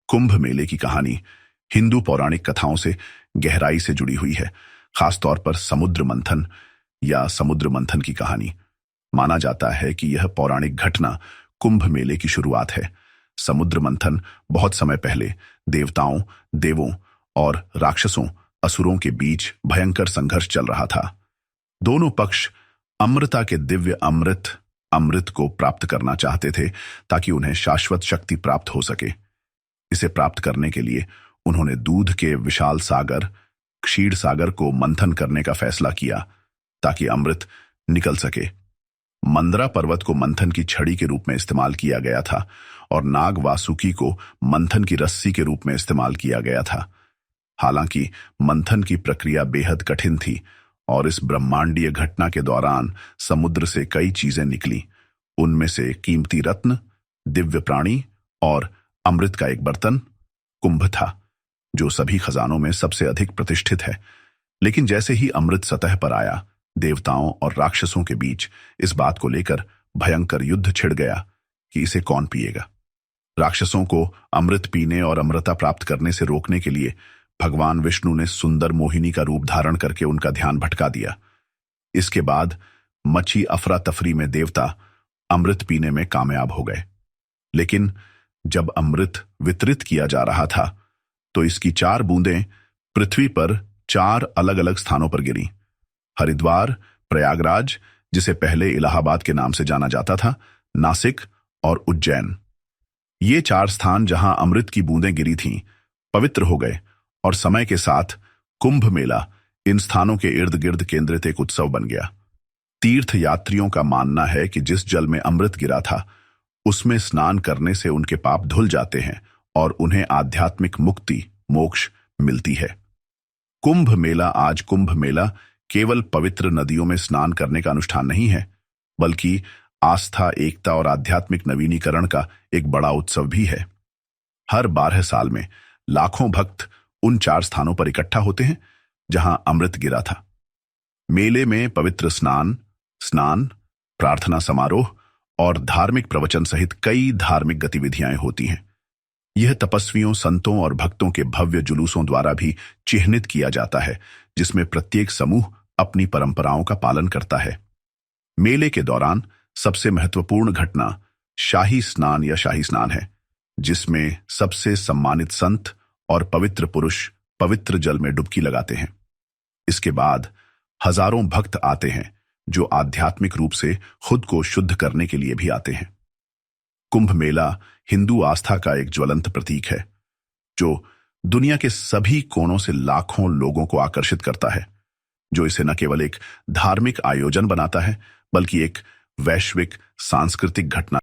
कुंभ मेले की कहानी हिंदू पौराणिक कथाओं से गहराई से जुड़ी हुई है, खासतौर पर समुद्र मंथन या समुद्र मंथन की कहानी। माना जाता है कि यह पौराणिक घटना कुंभ मेले की शुरुआत है। समुद्र मंथन बहुत समय पहले देवताओं, देवों और राक्षसों, असुरों के बीच भयंकर संघर्ष चल रहा था। दोनों पक्ष अमृता के दिव्य अमृत को प्राप्त करना चाहते थे ताकि उन्हें शाश्वत शक्ति प्राप्त हो सके। इसे प्राप्त करने के लिए उन्होंने दूध के विशाल सागर क्षीर सागर को मंथन करने का फैसला किया ताकि अमृत निकल सके। मंदरा पर्वत को मंथन की छड़ी के रूप में इस्तेमाल किया गया था और नाग वासुकी को मंथन की रस्सी के रूप में इस्तेमाल किया गया था। हालांकि मंथन की प्रक्रिया बेहद कठिन थी और इस ब्रह्मांडीय घटना के दौरान समुद्र से कई चीजें निकली। उनमें से कीमती रत्न, दिव्य प्राणी और अमृत का एक बर्तन कुंभ था, जो सभी खजानों में सबसे अधिक प्रतिष्ठित है। लेकिन जैसे ही अमृत सतह पर आया, देवताओं और राक्षसों के बीच इस बात को लेकर भयंकर युद्ध छिड़ गया कि इसे कौन पिएगा। राक्षसों को अमृत पीने और अमृता प्राप्त करने से रोकने के लिए भगवान विष्णु ने सुंदर मोहिनी का रूप धारण करके उनका ध्यान भटका दिया। इसके बाद मची अफरा तफरी में देवता अमृत पीने में कामयाब हो गए। लेकिन जब अमृत वितरित किया जा रहा था तो इसकी 4 बूंदें पृथ्वी पर 4 अलग अलग स्थानों पर गिरी। हरिद्वार, प्रयागराज, जिसे पहले इलाहाबाद के नाम से जाना जाता था, नासिक और उज्जैन। ये 4 स्थान जहां अमृत की बूंदें गिरी थीं, पवित्र हो गए और समय के साथ कुंभ मेला इन स्थानों के इर्द गिर्द केंद्रित एक उत्सव बन गया। तीर्थ यात्रियों का मानना है कि जिस जल में अमृत गिरा था उसमें स्नान करने से उनके पाप धुल जाते हैं और उन्हें आध्यात्मिक मुक्ति, मोक्ष मिलती है। कुंभ मेला केवल पवित्र नदियों में स्नान करने का अनुष्ठान नहीं है, बल्कि आस्था, एकता और आध्यात्मिक नवीनीकरण का एक बड़ा उत्सव भी है। हर 12 साल में लाखों भक्त उन 4 स्थानों पर इकट्ठा होते हैं जहां अमृत गिरा था। मेले में पवित्र स्नान, प्रार्थना समारोह और धार्मिक प्रवचन सहित कई धार्मिक गतिविधियां होती हैं। यह तपस्वियों, संतों और भक्तों के भव्य जुलूसों द्वारा भी चिह्नित किया जाता है, जिसमें प्रत्येक समूह अपनी परंपराओं का पालन करता है। मेले के दौरान सबसे महत्वपूर्ण घटना शाही स्नान है, जिसमें सबसे सम्मानित संत और पवित्र पुरुष पवित्र जल में डुबकी लगाते हैं। इसके बाद हजारों भक्त आते हैं जो आध्यात्मिक रूप से खुद को शुद्ध करने के लिए भी आते हैं। कुंभ मेला हिंदू आस्था का एक ज्वलंत प्रतीक है, जो दुनिया के सभी कोनों से लाखों लोगों को आकर्षित करता है, जो इसे न केवल एक धार्मिक आयोजन बनाता है, बल्कि एक वैश्विक सांस्कृतिक घटना